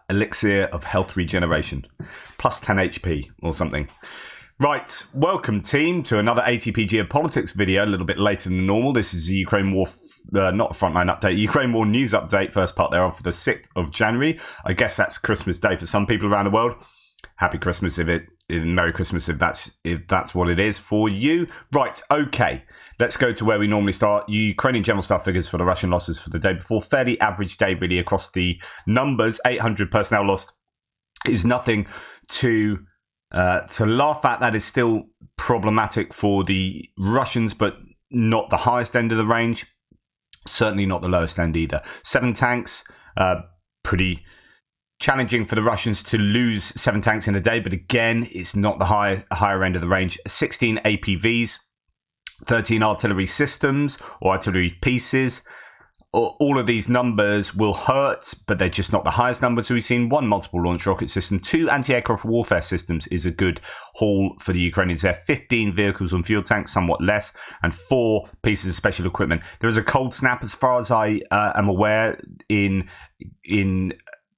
elixir of health regeneration, plus 10 HP or something. Right, welcome team to another ATP Geopolitics video, a little bit later than normal. This is the Ukraine War, not a frontline update, Ukraine War news update, first part thereof for the 6th of January. I guess that's Christmas Day for some people around the world. Happy Christmas Merry Christmas if that's what it is for you. Right, okay, let's go to where we normally start. Ukrainian general staff figures for the Russian losses for the day before. Fairly average day really across the numbers. 800 personnel lost is nothing to laugh at. That is still problematic for the Russians, but not the highest end of the range. Certainly not the lowest end either. 7 tanks, pretty challenging for the Russians to lose 7 tanks in a day, but again, it's not the higher end of the range. 16 APVs, 13 artillery systems or artillery pieces. All of these numbers will hurt, but they're just not the highest numbers we've seen. 1 multiple launch rocket system, 2 anti-aircraft warfare systems is a good haul for the Ukrainians there. 15 vehicles and fuel tanks, somewhat less, and 4 pieces of special equipment. There is a cold snap, as far as I am aware, in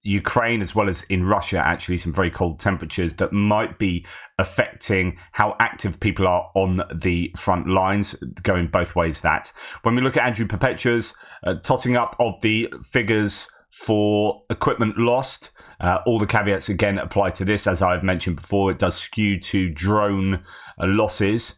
Ukraine as well as in Russia, actually some very cold temperatures that might be affecting how active people are on the front lines, going both ways. That when we look at Andrew Perpetua's totting up of the figures for equipment lost, all the caveats again apply to this. As I've mentioned before, it does skew to drone losses.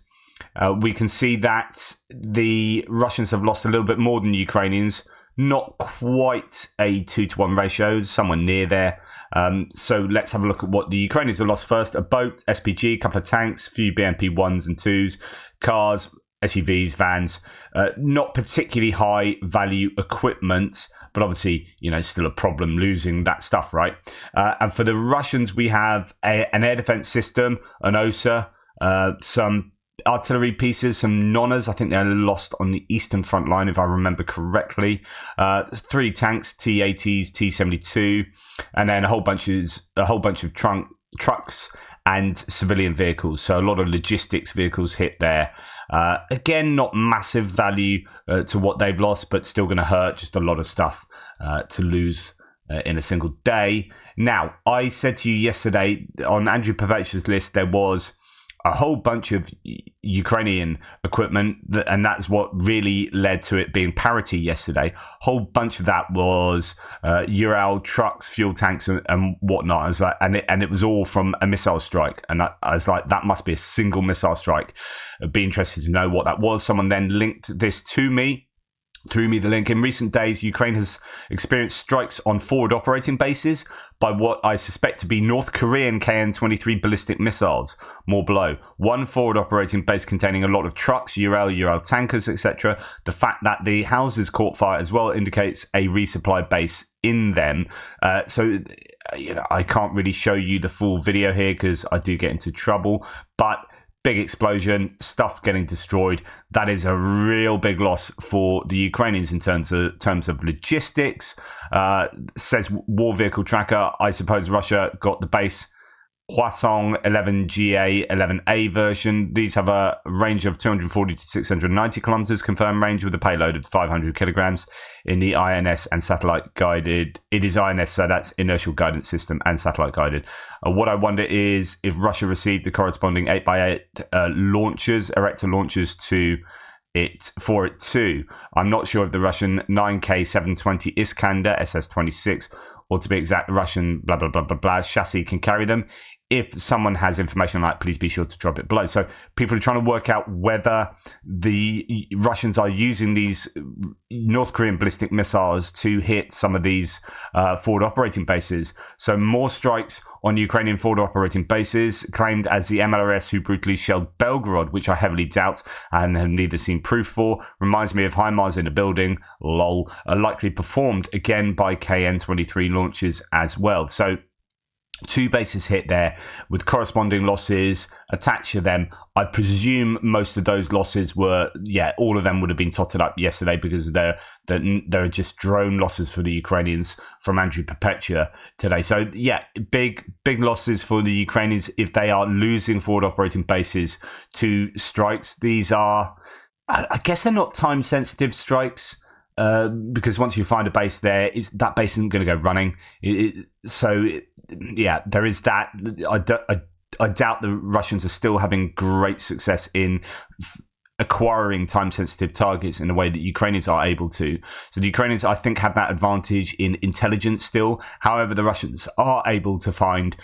We can see that the Russians have lost a little bit more than the Ukrainians. Not quite a 2-to-1 ratio, somewhere near there. So let's have a look at what the Ukrainians have lost first. A boat, SPG, a couple of tanks, a few BMP 1s and 2s, cars, SUVs, vans. Not particularly high value equipment, but obviously, still a problem losing that stuff, right? And for the Russians, we have an air defense system, an OSA, some artillery pieces, some nonnas. I think they're lost on the eastern front line, if I remember correctly. 3 tanks, T-80s, T-72, and then a whole bunch of trucks and civilian vehicles. So a lot of logistics vehicles hit there. Again, not massive value to what they've lost, but still going to hurt. Just a lot of stuff to lose in a single day. Now, I said to you yesterday on Andrew Perpetua's list, there was a whole bunch of Ukrainian equipment, and that's what really led to it being parity yesterday. A whole bunch of that was Ural trucks, fuel tanks, and whatnot. And it was all from a missile strike. And I was like, that must be a single missile strike. I'd be interested to know what that was. Someone then linked this to me, threw me the link. In recent days, Ukraine has experienced strikes on forward operating bases by what I suspect to be North Korean KN-23 ballistic missiles. More below. 1 forward operating base containing a lot of trucks, Ural tankers, etc. The fact that the houses caught fire as well indicates a resupply base in them. So I can't really show you the full video here because I do get into trouble, but big explosion, stuff getting destroyed. That is a real big loss for the Ukrainians in terms of logistics. Says War Vehicle Tracker. I suppose Russia got the base Hwasong 11GA 11A version. These have a range of 240 to 690 kilometers, confirmed range with a payload of 500 kilograms in the INS and satellite guided. It is INS, so that's inertial guidance system and satellite guided. What I wonder is if Russia received the corresponding 8x8 launchers, Erector launchers for it too. I'm not sure if the Russian 9K 720 Iskander SS-26, or to be exact, the Russian blah blah blah blah blah chassis can carry them. If someone has information on that, please be sure to drop it below. So people are trying to work out whether the Russians are using these North Korean ballistic missiles to hit some of these forward operating bases. So more strikes on Ukrainian forward operating bases, claimed as the MLRS who brutally shelled Belgorod, which I heavily doubt and have neither seen proof for. Reminds me of HIMARS in a building, lol, are likely performed again by KN-23 launches as well. So 2 bases hit there with corresponding losses attached to them. I presume most of those losses were, all of them would have been totted up yesterday because there are just drone losses for the Ukrainians from Andrew Perpetua today. So big losses for the Ukrainians if they are losing forward operating bases to strikes. These are, I guess they're not time sensitive strikes. because once you find a base there, that base isn't going to go running. There is that. I doubt the Russians are still having great success in acquiring time-sensitive targets in a way that Ukrainians are able to. So the Ukrainians, I think, have that advantage in intelligence still. However, the Russians are able to find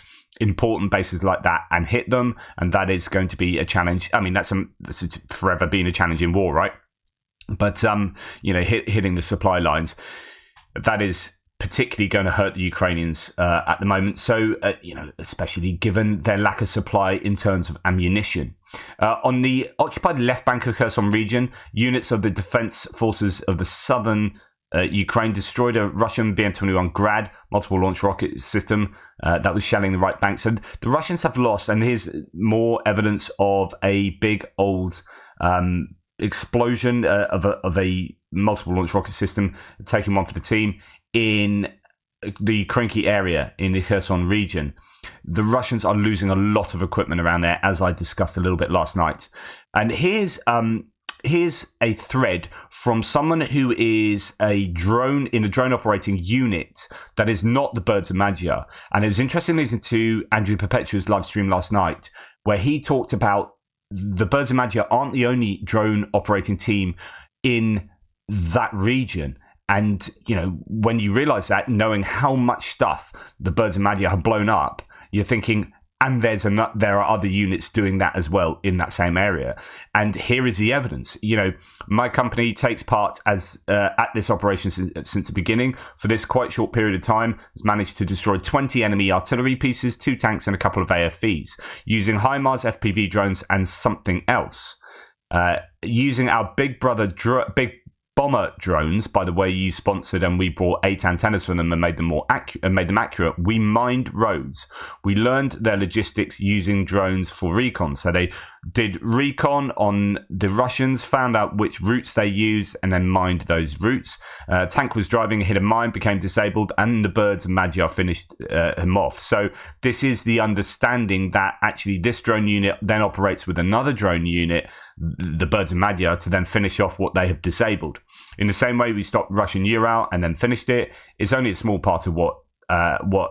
important bases like that and hit them, and that is going to be a challenge. I mean, that's forever been a challenge in war, right? But hitting the supply lines, that is particularly going to hurt the Ukrainians at the moment. So, especially given their lack of supply in terms of ammunition. On the occupied left bank of Kherson region, units of the defense forces of the southern Ukraine destroyed a Russian BM-21 Grad multiple launch rocket system that was shelling the right bank. So the Russians have lost, and here's more evidence of a big old explosion of a multiple launch rocket system, taking one for the team in the Krinky area in the Kherson region. The Russians are losing a lot of equipment around there, as I discussed a little bit last night. And here's a thread from someone who is in a drone operating unit that is not the Birds of Magyar. And it was interesting listening to Andrew Perpetua's live stream last night, where he talked about the Birds of Magyar aren't the only drone operating team in that region. And, when you realize that, knowing how much stuff the Birds of Magyar have blown up, you're thinking, and there are other units doing that as well in that same area. And here is the evidence. My company takes part at this operation since the beginning. For this quite short period of time, has managed to destroy 20 enemy artillery pieces, 2 tanks, and a couple of AFVs, using HIMARS FPV drones and something else. Using our big bomber drones, by the way, you sponsored, and we bought 8 antennas from them and made them accurate. We mined roads. We learned their logistics using drones for recon. So they did recon on the Russians, found out which routes they used, and then mined those routes. Tank was driving, hit a mine, became disabled, and the Birds of Magyar finished him off. So this is the understanding that actually this drone unit then operates with another drone unit, the Birds of Magyar, to then finish off what they have disabled. In the same way we stopped Russian Ural and then finished it. It's only a small part of what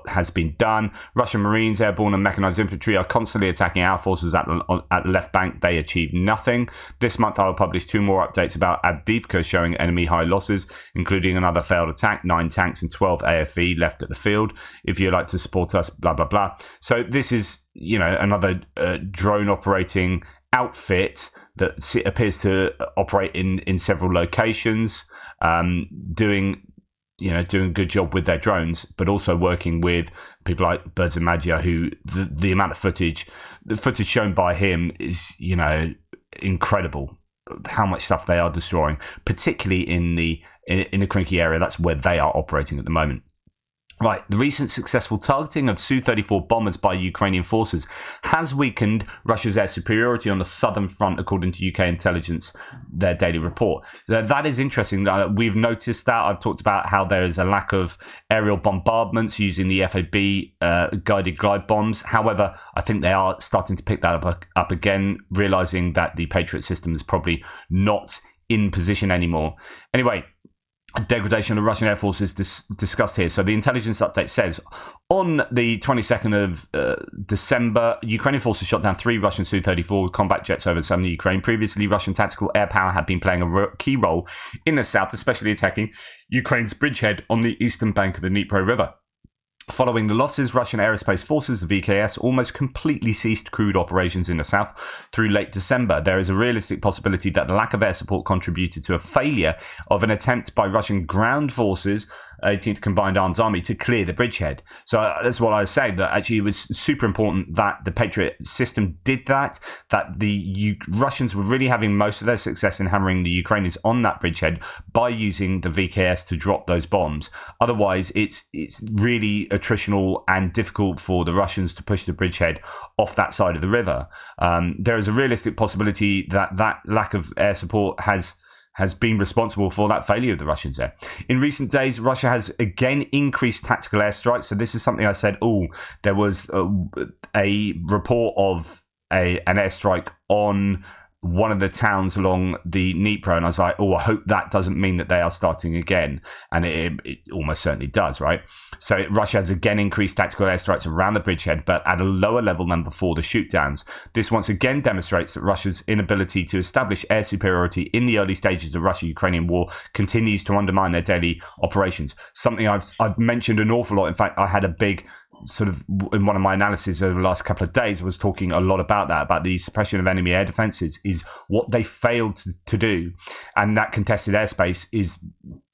has been done. Russian Marines, airborne and mechanized infantry are constantly attacking our forces at the left bank. They achieve nothing. This month I will publish 2 more updates about Avdiivka showing enemy high losses, including another failed attack, 9 tanks and 12 AFV left at the field. If you'd like to support us, blah, blah, blah. So this is, another drone operating outfit that appears to operate in several locations, doing a good job with their drones, but also working with people like Birds of Magyar, who the amount of footage shown by him is, incredible. How much stuff they are destroying, particularly in the Krinky area. That's where they are operating at the moment. Right, the recent successful targeting of Su-34 bombers by Ukrainian forces has weakened Russia's air superiority on the southern front, according to UK intelligence, their daily report. So that is interesting. We've noticed that. I've talked about how there is a lack of aerial bombardments using the FAB guided glide bombs. However, I think they are starting to pick that up again, realizing that the Patriot system is probably not in position anymore. Anyway, degradation of Russian Air Force is discussed here. So the intelligence update says, on the 22nd of December, Ukrainian forces shot down 3 Russian Su-34 combat jets over southern Ukraine. Previously, Russian tactical air power had been playing a key role in the south, especially attacking Ukraine's bridgehead on the eastern bank of the Dnipro River. Following the losses, Russian aerospace forces, the VKS, almost completely ceased crude operations in the south through late December. There is a realistic possibility that the lack of air support contributed to a failure of an attempt by Russian ground forces, 18th Combined Arms Army, to clear the bridgehead. So that's what I was saying, that actually it was super important that the Patriot system did that the Russians were really having most of their success in hammering the Ukrainians on that bridgehead by using the VKS to drop those bombs. Otherwise, it's really attritional and difficult for the Russians to push the bridgehead off that side of the river. There is a realistic possibility that lack of air support has been responsible for that failure of the Russians there. In recent days, Russia has again increased tactical airstrikes. So this is something I said, there was a report of an airstrike on one of the towns along the Dnipro, and I was like, oh, I hope that doesn't mean that they are starting again. And it almost certainly does, right? So Russia has again increased tactical airstrikes around the bridgehead, but at a lower level than before the shootdowns. This once again demonstrates that Russia's inability to establish air superiority in the early stages of Russia-Ukrainian war continues to undermine their daily operations. Something I've mentioned an awful lot. In fact, I had a big sort of, in one of my analyses over the last couple of days, I was talking a lot about that, about the suppression of enemy air defenses is what they failed to do. And that contested airspace is,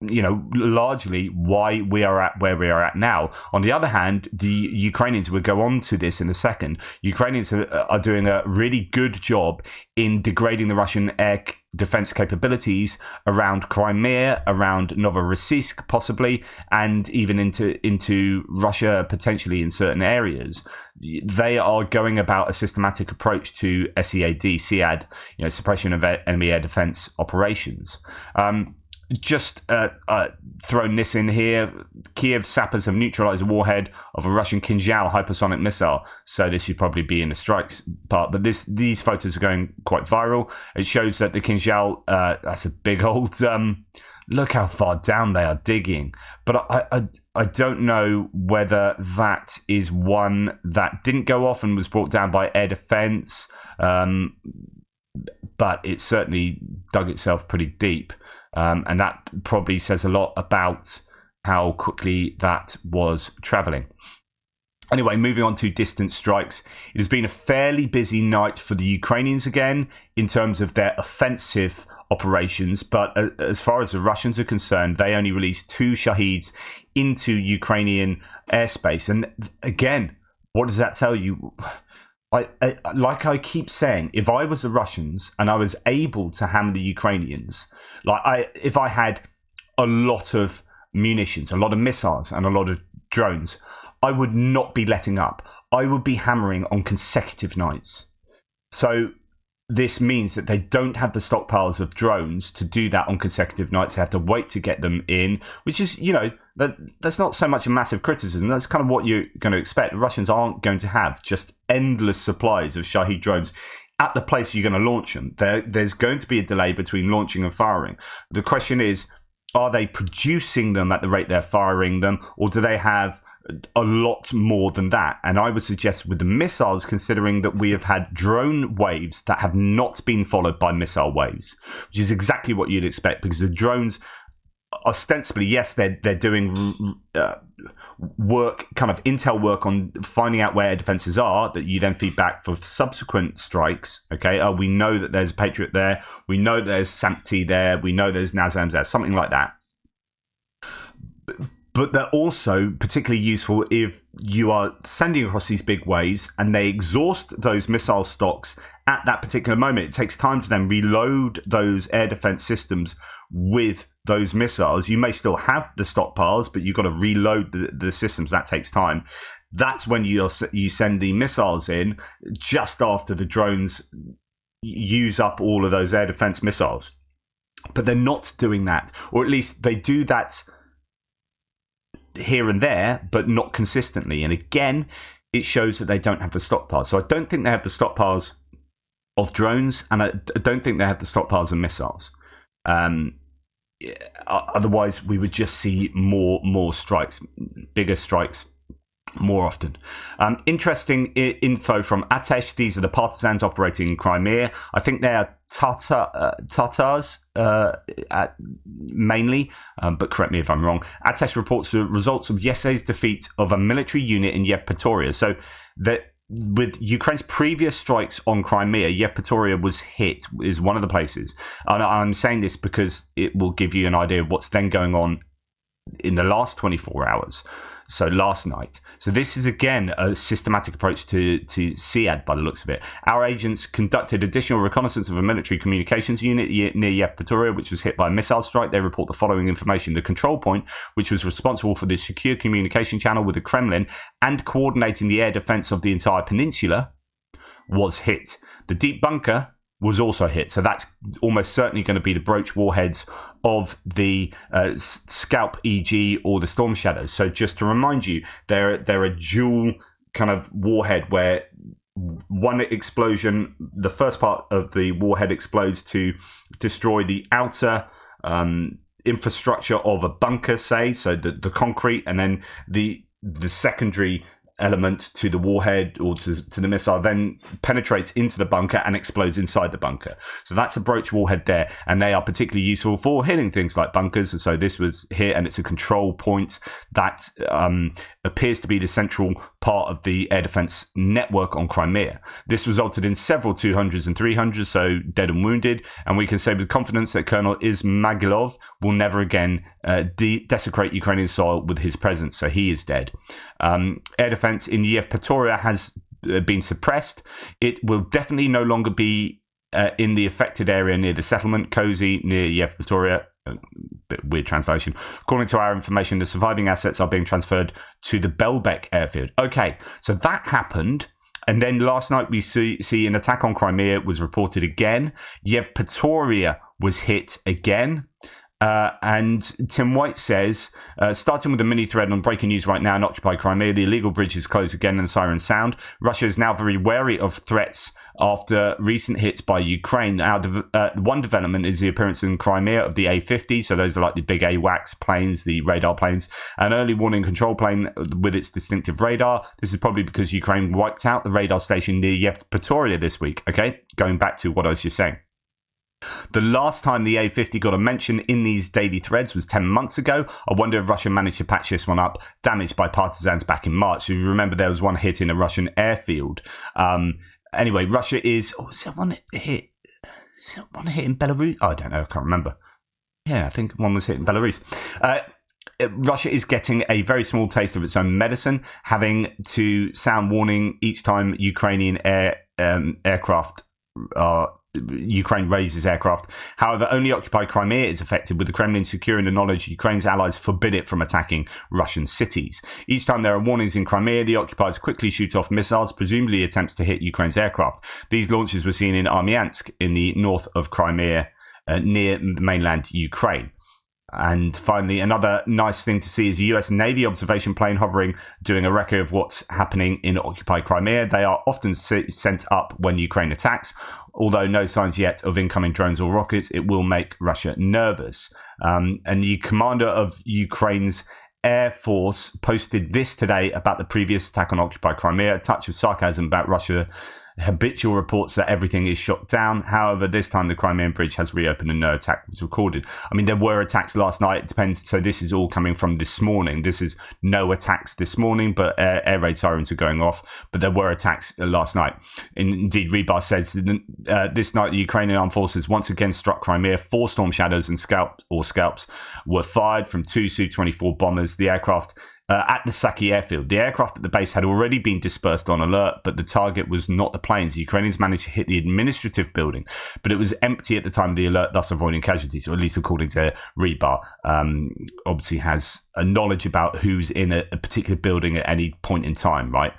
largely why we are at where we are at now. On the other hand, the Ukrainians, we'll go on to this in a second, Ukrainians are doing a really good job in degrading the Russian air defense capabilities around Crimea, around Novorossiysk possibly, and even into Russia potentially in certain areas. They are going about a systematic approach to SEAD, suppression of enemy air defense operations. Just throwing this in here, Kiev sappers have neutralized a warhead of a Russian Kinzhal hypersonic missile. So this should probably be in the strikes part, but these photos are going quite viral. It shows that the Kinzhal, that's a big old, look how far down they are digging. But I don't know whether that is one that didn't go off and was brought down by air defense, but it certainly dug itself pretty deep. And that probably says a lot about how quickly that was traveling. Anyway, moving on to distant strikes. It has been a fairly busy night for the Ukrainians again in terms of their offensive operations. But as far as the Russians are concerned, they only released 2 Shaheeds into Ukrainian airspace. And again, what does that tell you? Like I keep saying, if I was the Russians and I was able to hammer the Ukrainians, if I had a lot of munitions, a lot of missiles, and a lot of drones, I would not be letting up. I would be hammering on consecutive nights. So this means that they don't have the stockpiles of drones to do that on consecutive nights. They have to wait to get them in, which is, that's not so much a massive criticism. That's kind of what you're going to expect. The Russians aren't going to have just endless supplies of Shahed drones at the place you're going to launch them. There's going to be a delay between launching and firing. The question is, are they producing them at the rate they're firing them, or do they have a lot more than that? And I would suggest with the missiles, considering that we have had drone waves that have not been followed by missile waves, which is exactly what you'd expect, because the drones, ostensibly, yes, they're doing work, kind of intel work on finding out where air defenses are that you then feed back for subsequent strikes. Okay, we know that there's a Patriot there, we know there's SAMP-T there, we know there's NASAMS there, something like that. But they're also particularly useful if you are sending across these big waves and they exhaust those missile stocks at that particular moment. It takes time to then reload those air defense systems with those missiles. You may still have the stockpiles, but you've got to reload the systems. That takes time. That's when you send the missiles in just after the drones use up all of those air defense missiles. But they're not doing that, or at least they do that here and there, but not consistently. And again, it shows that they don't have the stockpiles. So I don't think they have the stockpiles of drones, and I don't think they have the stockpiles of missiles. Otherwise, we would just see more strikes, bigger strikes, more often. Interesting info from Atesh. These are the partisans operating in Crimea. I think they are Tatars mainly, but correct me if I'm wrong. Atesh reports the results of yesterday's defeat of a military unit in Yevpatoria. So that with Ukraine's previous strikes on Crimea, Yevpatoria was hit, is one of the places. And I'm saying this because it will give you an idea of what's then going on in the last 24 hours. So last night. So this is again a systematic approach to SEAD by the looks of it. Our agents conducted additional reconnaissance of a military communications unit near Yevpatoria, which was hit by a missile strike. They report the following information. The control point, which was responsible for the secure communication channel with the Kremlin and coordinating the air defense of the entire peninsula, was hit. The deep bunker was also hit. So that's almost certainly going to be the broach warheads of the Scalp EG or the Storm Shadows. So just to remind you, they're a dual kind of warhead where one explosion, the first part of the warhead explodes to destroy the outer infrastructure of a bunker, say, so the concrete, and then the secondary element to the warhead or to the missile then penetrates into the bunker and explodes inside the bunker. So that's a broach warhead there, and they are particularly useful for hitting things like bunkers. And so this was hit, and it's a control point that appears to be the central part of the air defense network on Crimea. This resulted in several 200s and 300s, so dead and wounded, and we can say with confidence that Colonel Ismagilov will never again desecrate Ukrainian soil with his presence, so he is dead. Air defense in Yevpatoria has been suppressed. It will definitely no longer be in the affected area near the settlement, Cozy, near Yevpatoria. Bit weird translation. According to our information, the surviving assets are being transferred to the Belbek airfield. Okay, so that happened. And then last night we see an attack on Crimea was reported again. Yevpatoria was hit again. And Tim White says, starting with a mini thread on breaking news right now in occupied Crimea, the illegal bridge is closed again and sirens sound. Russia is now very wary of threats after recent hits by Ukraine. One development is the appearance in Crimea of the A-50, so those are like the big AWACS planes, the radar planes, an early warning control plane with its distinctive radar. This is probably because Ukraine wiped out the radar station near Yevpatoria this week, okay? Going back to what I was just saying. The last time the A-50 got a mention in these daily threads was 10 months ago. I wonder if Russia managed to patch this one up, damaged by partisans back in March. So you remember there was one hit in a Russian airfield. Anyway, Russia is... Oh, is there one hit? Is there one hit in Belarus? Oh, I don't know. I can't remember. Yeah, I think one was hit in Belarus. Russia is getting a very small taste of its own medicine, having to sound warning each time Ukrainian aircraft are... Ukraine raises aircraft. However, only occupied Crimea is affected, with the Kremlin securing the knowledge Ukraine's allies forbid it from attacking Russian cities. Each time there are warnings in Crimea, the occupiers quickly shoot off missiles, presumably attempts to hit Ukraine's aircraft. These launches were seen in Armyansk in the north of Crimea, near the mainland Ukraine. And finally, another nice thing to see is a US Navy observation plane hovering, doing a record of what's happening in occupied Crimea. They are often sent up when Ukraine attacks. Although no signs yet of incoming drones or rockets, it will make Russia nervous. And the commander of Ukraine's Air Force posted this today about the previous attack on occupied Crimea, a touch of sarcasm about Russia. Habitual reports that everything is shot down. However, this time the Crimean bridge has reopened and no attack was recorded. I mean, there were attacks last night. It depends. So this is all coming from this morning. This is no attacks this morning, but air raid sirens are going off. But there were attacks last night. Indeed, Rebar says this night the Ukrainian armed forces once again struck Crimea. 4 Storm Shadows and scalps were fired from 2 Su-24 bombers. The aircraft at the Saki airfield. The aircraft at the base had already been dispersed on alert, but the target was not the planes. The Ukrainians managed to hit the administrative building, but it was empty at the time of the alert, thus avoiding casualties, or at least according to Rebar. Obviously has a knowledge about who's in a particular building at any point in time, right?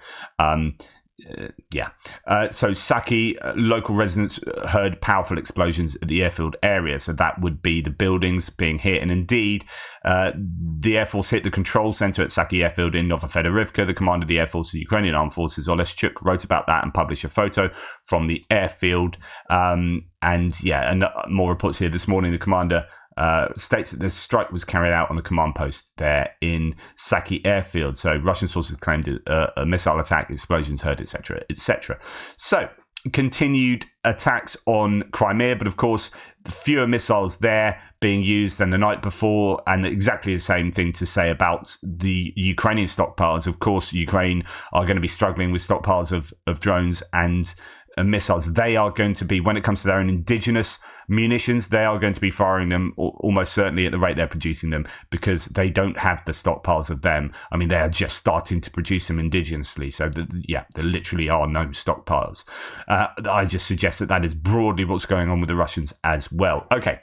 So Saki, local residents heard powerful explosions at the airfield area. So that would be the buildings being hit. And indeed, the Air Force hit the control center at Saki airfield in Novofedorivka. The commander of the Air Force of the Ukrainian Armed Forces, Oleshchuk, wrote about that and published a photo from the airfield. And more reports here this morning. The commander states that the strike was carried out on the command post there in Saki airfield. So Russian sources claimed a missile attack, explosions heard, etc., etc. So continued attacks on Crimea, but of course fewer missiles there being used than the night before, and exactly the same thing to say about the Ukrainian stockpiles. Of course, Ukraine are going to be struggling with stockpiles of drones and missiles. They are going to be, when it comes to their own indigenous munitions, they are going to be firing them almost certainly at the rate they're producing them, because they don't have the stockpiles of them. I mean, they are just starting to produce them indigenously. So, there literally are no stockpiles. I just suggest that is broadly what's going on with the Russians as well. Okay.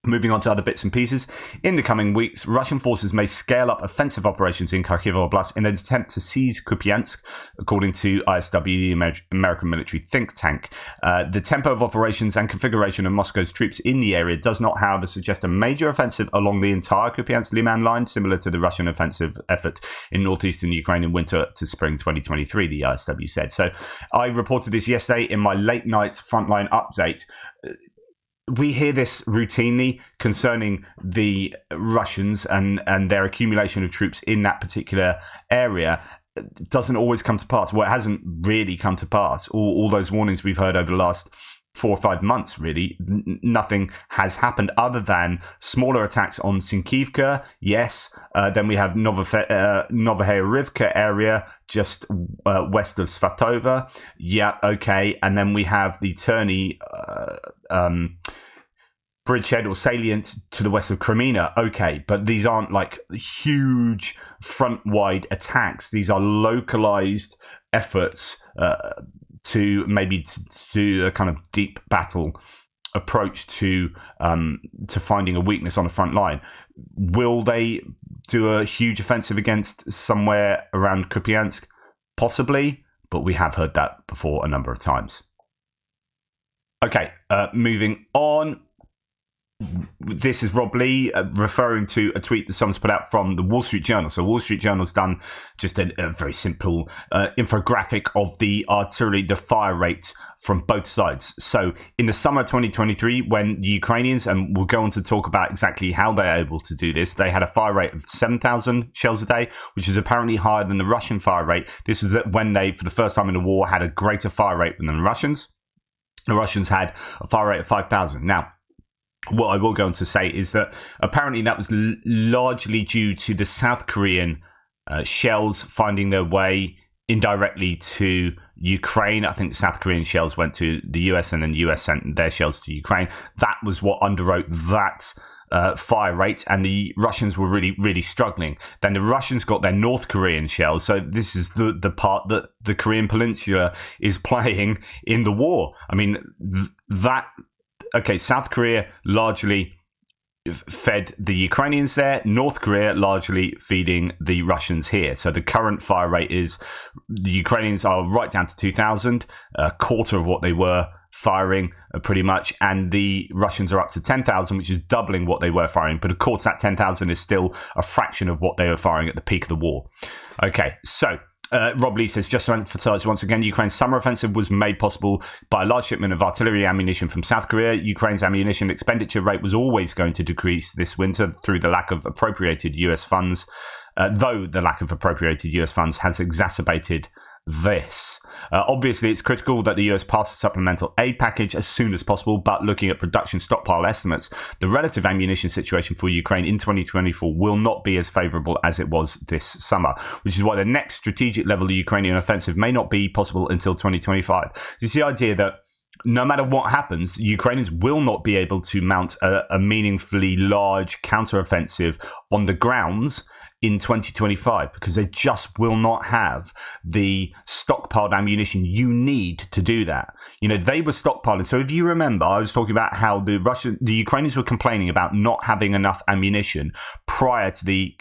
Moving on to other bits and pieces. In the coming weeks, Russian forces may scale up offensive operations in Kharkiv Oblast in an attempt to seize Kupiansk, according to ISW, the American military think tank. The tempo of operations and configuration of Moscow's troops in the area does not, however, suggest a major offensive along the entire Kupiansk-Liman line, similar to the Russian offensive effort in northeastern Ukraine in winter to spring 2023, the ISW said. So I reported this yesterday in my late night frontline update. We hear this routinely concerning the Russians and their accumulation of troops in that particular area. It doesn't always come to pass. Well, it hasn't really come to pass. All those warnings we've heard over the last 4 or 5 months, really, nothing has happened other than smaller attacks on Sinkivka. Yes. Then we have Novohayarivka area, just west of Svatova. Yeah, okay. And then we have the Terny bridgehead or salient to the west of Crimea. Okay, but these aren't like huge front-wide attacks. These are localized efforts to maybe to a kind of deep battle approach to finding a weakness on the front line. Will they do a huge offensive against somewhere around Kupiansk? Possibly, but we have heard that before a number of times. Okay, moving on. This is Rob Lee referring to a tweet that someone's put out from the Wall Street Journal. So Wall Street Journal's done just a very simple infographic of the artillery, the fire rate from both sides. So in the summer 2023, when the Ukrainians, and we'll go on to talk about exactly how they're able to do this, they had a fire rate of 7,000 shells a day, which is apparently higher than the Russian fire rate. This was when they, for the first time in the war, had a greater fire rate than the Russians. The Russians had a fire rate of 5,000. Now, what I will go on to say is that apparently that was largely due to the South Korean shells finding their way indirectly to Ukraine. I think the South Korean shells went to the US and then the US sent their shells to Ukraine. That was what underwrote that fire rate, and the Russians were really, really struggling. Then the Russians got their North Korean shells. So this is the part that the Korean Peninsula is playing in the war. I mean, South Korea largely fed the Ukrainians there, North Korea largely feeding the Russians here. So the current fire rate is the Ukrainians are right down to 2,000, a quarter of what they were firing pretty much, and the Russians are up to 10,000, which is doubling what they were firing. But of course, that 10,000 is still a fraction of what they were firing at the peak of the war. Okay, so Rob Lee says, just to emphasize once again, Ukraine's summer offensive was made possible by a large shipment of artillery ammunition from South Korea. Ukraine's ammunition expenditure rate was always going to decrease this winter through the lack of appropriated US funds, though the lack of appropriated US funds has exacerbated this. Obviously, it's critical that the US pass a supplemental aid package as soon as possible, but looking at production stockpile estimates, the relative ammunition situation for Ukraine in 2024 will not be as favorable as it was this summer, which is why the next strategic level of Ukrainian offensive may not be possible until 2025. It's the idea that no matter what happens, Ukrainians will not be able to mount a meaningfully large counteroffensive on the grounds in 2025 because they just will not have the stockpiled ammunition you need to do that. You know, they were stockpiling. So if you remember, I was talking about how the Ukrainians were complaining about not having enough ammunition prior to the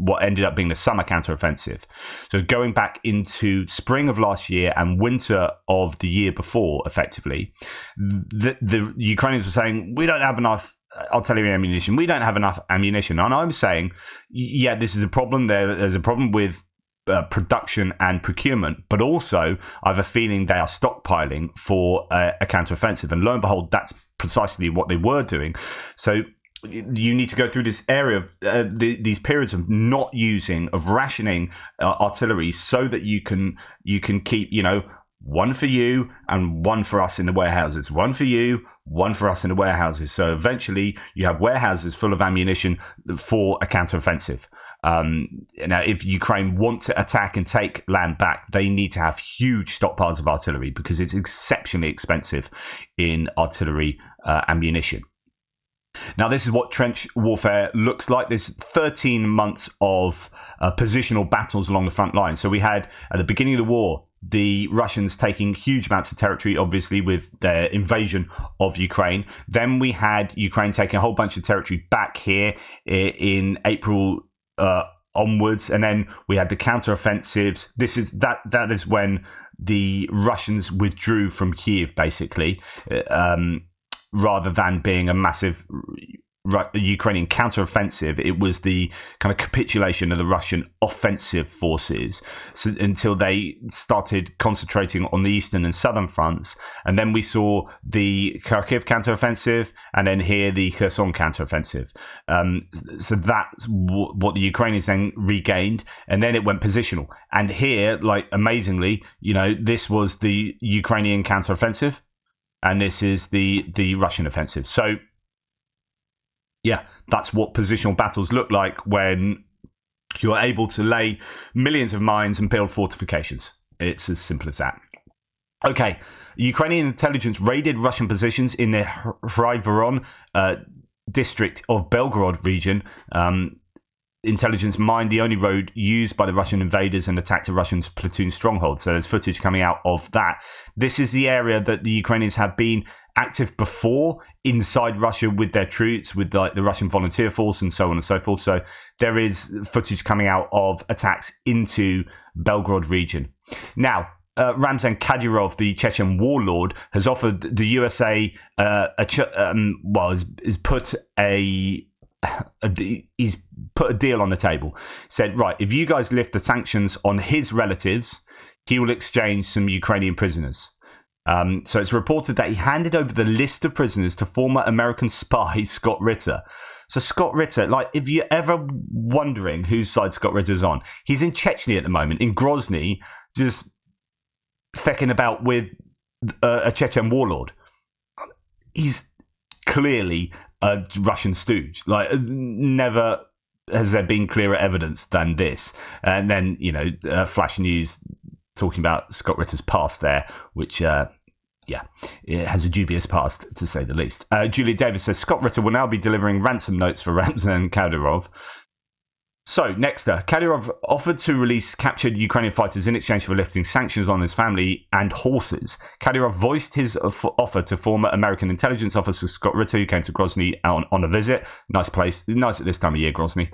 what ended up being the summer counteroffensive. So going back into spring of last year and winter of the year before, effectively, the Ukrainians were saying, we don't have enough artillery ammunition. We don't have enough ammunition. And I'm saying, yeah, this is a problem. There's a problem with production and procurement, but also I have a feeling they are stockpiling for a counteroffensive. And lo and behold, that's precisely what they were doing. So you need to go through this area of these periods of not using, of rationing artillery, so that you can keep, you know, one for you and one for us in the warehouses. One for you, one for us in the warehouses. So eventually you have warehouses full of ammunition for a counteroffensive. Now, if Ukraine want to attack and take land back, they need to have huge stockpiles of artillery because it's exceptionally expensive in artillery ammunition. Now, this is what trench warfare looks like. There's 13 months of positional battles along the front line. So we had, at the beginning of the war, the Russians taking huge amounts of territory, obviously, with their invasion of Ukraine. Then we had Ukraine taking a whole bunch of territory back here in April onwards, and then we had the counteroffensives. That is when the Russians withdrew from Kiev, basically, rather than being a massive Ukrainian counteroffensive. It was the kind of capitulation of the Russian offensive forces until they started concentrating on the eastern and southern fronts. And then we saw the Kharkiv counteroffensive, and then here the Kherson counteroffensive. So that's what the Ukrainians then regained, and then it went positional. And here, like, amazingly, this was the Ukrainian counteroffensive, and this is the Russian offensive. So yeah, that's what positional battles look like when you're able to lay millions of mines and build fortifications. It's as simple as that. Okay, Ukrainian intelligence raided Russian positions in the Hryvoron district of Belgorod region. Intelligence mined the only road used by the Russian invaders and attacked a Russian platoon stronghold. So there's footage coming out of that. This is the area that the Ukrainians have been active before inside Russia with their troops, with like the Russian volunteer force and so on and so forth. So there is footage coming out of attacks into Belgorod region. Now, Ramzan Kadyrov, the Chechen warlord, has offered the USA he's put a deal on the table. Said, right, if you guys lift the sanctions on his relatives, he will exchange some Ukrainian prisoners. So it's reported that he handed over the list of prisoners to former American spy Scott Ritter. So Scott Ritter, like, if you're ever wondering whose side Scott Ritter's on, he's in Chechnya at the moment, in Grozny, just fecking about with a Chechen warlord. He's clearly a Russian stooge. Like, never has there been clearer evidence than this. And then, Flash News talking about Scott Ritter's past there, which, it has a dubious past, to say the least. Julie Davis says, Scott Ritter will now be delivering ransom notes for Ramzan Kadyrov. So, next, Kadyrov offered to release captured Ukrainian fighters in exchange for lifting sanctions on his family and horses. Kadyrov voiced his offer to former American intelligence officer Scott Ritter, who came to Grozny on a visit. Nice place. Nice at this time of year, Grozny.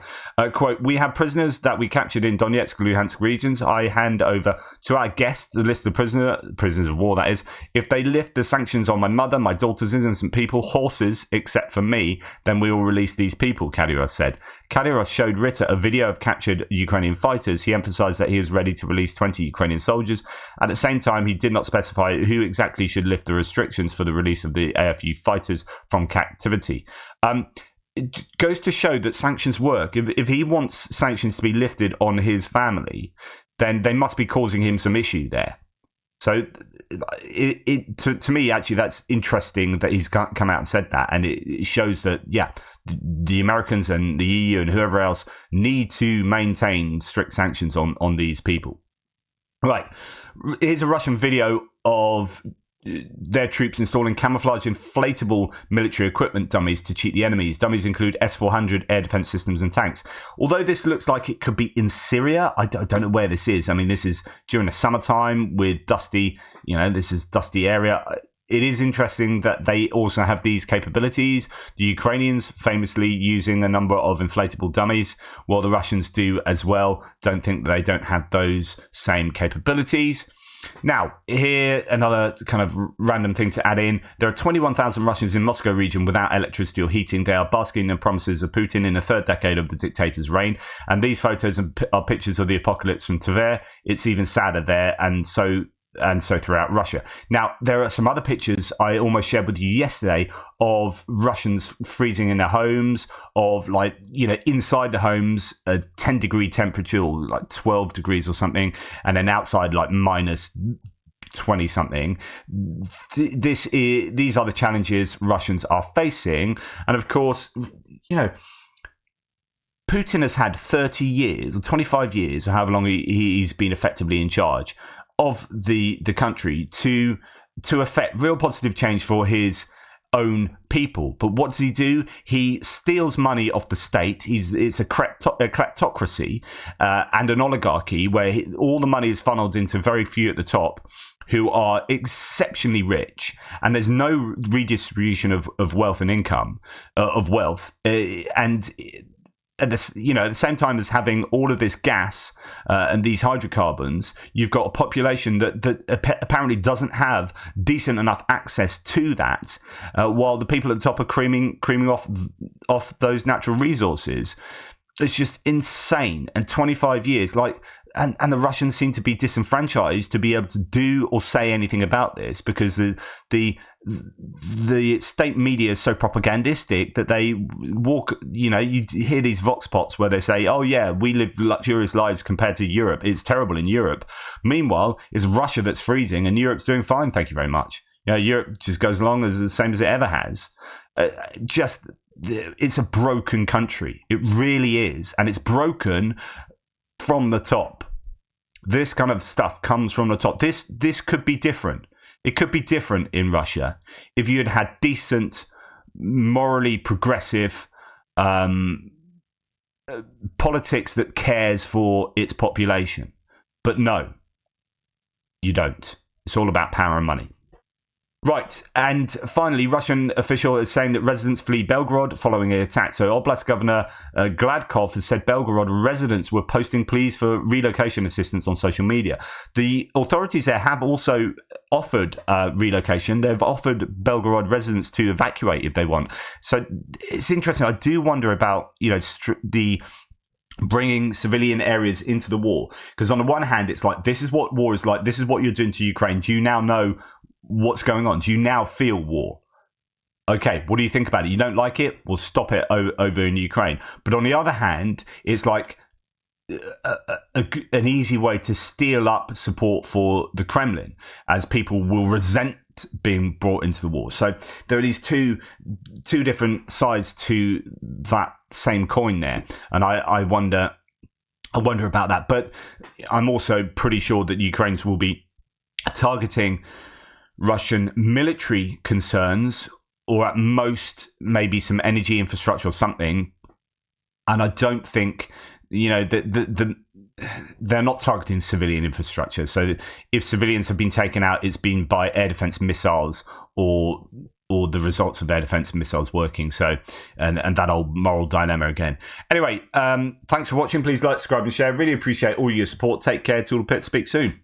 Quote, we have prisoners that we captured in Donetsk, Luhansk regions. I hand over to our guests the list of prisoners of war, that is. If they lift the sanctions on my mother, my daughters, innocent people, horses, except for me, then we will release these people, Kadyrov said. Kadyrov showed Ritter a video of captured Ukrainian fighters. He emphasized that he is ready to release 20 Ukrainian soldiers. At the same time, he did not specify who exactly should lift the restrictions for the release of the AFU fighters from captivity. It goes to show that sanctions work. If he wants sanctions to be lifted on his family, then they must be causing him some issue there. So to me, actually, that's interesting that he's come out and said that. And it shows that, the Americans and the EU and whoever else need to maintain strict sanctions on these people. Right. Here's a Russian video of their troops installing camouflage inflatable military equipment dummies to cheat the enemies. Dummies include S-400 air defense systems and tanks. Although this looks like it could be in Syria, I don't know where this is. I mean, this is during the summertime with dusty, this is dusty area. It is interesting that they also have these capabilities. The Ukrainians famously using a number of inflatable dummies, while the Russians do as well. Don't think that they don't have those same capabilities. Now, here, another kind of random thing to add in. There are 21,000 Russians in Moscow region without electricity or heating. They are basking in the promises of Putin in the third decade of the dictator's reign. And these photos are pictures of the apocalypse from Tver. It's even sadder there, and so throughout Russia. Now, there are some other pictures I almost shared with you yesterday of Russians freezing in their homes, of inside the homes, a 10-degree temperature, or like 12 degrees or something, and then outside like minus 20 something. These are the challenges Russians are facing. And of course, Putin has had 30 years or 25 years, or however long he's been effectively in charge of the country to affect real positive change for his own people. But what does he do? He steals money off the state. It's a kleptocracy and an oligarchy where all the money is funneled into very few at the top who are exceptionally rich, and there's no redistribution of wealth and income, and at the same time as having all of this gas and these hydrocarbons, you've got a population that apparently doesn't have decent enough access to that, while the people at the top are creaming off those natural resources. It's just insane. And 25 years, and the Russians seem to be disenfranchised to be able to do or say anything about this, because the state media is so propagandistic that they walk, you hear these vox pops where they say, oh yeah, we live luxurious lives compared to Europe. It's terrible in Europe. Meanwhile, it's Russia that's freezing and Europe's doing fine. Thank you very much. Europe just goes along as the same as it ever has. It's a broken country. It really is. And it's broken from the top. This kind of stuff comes from the top. This could be different. It could be different in Russia if you had decent, morally progressive politics that cares for its population. But no, you don't. It's all about power and money. Right, and finally, Russian official is saying that residents flee Belgorod following an attack. So Oblast Governor Gladkov has said Belgorod residents were posting pleas for relocation assistance on social media. The authorities there have also offered relocation. They've offered Belgorod residents to evacuate if they want. So it's interesting. I do wonder about, the bringing civilian areas into the war. Because on the one hand, it's like, this is what war is like. This is what you're doing to Ukraine. Do you now know what's going on? Do you now feel war? Okay, what do you think about it? You don't like it? We'll stop it over in Ukraine. But on the other hand, it's like an easy way to steal up support for the Kremlin, as people will resent being brought into the war. So there are these two different sides to that same coin there, and I wonder about that. But I'm also pretty sure that Ukrainians will be targeting Russian military concerns, or at most maybe some energy infrastructure or something. And I don't think, they're not targeting civilian infrastructure. So if civilians have been taken out, it's been by air defense missiles or the results of air defense missiles working. So, and that old moral dilemma again. Anyway, thanks for watching. Please like, subscribe and share. Really appreciate all your support. Take care. Tool Pit. Speak soon.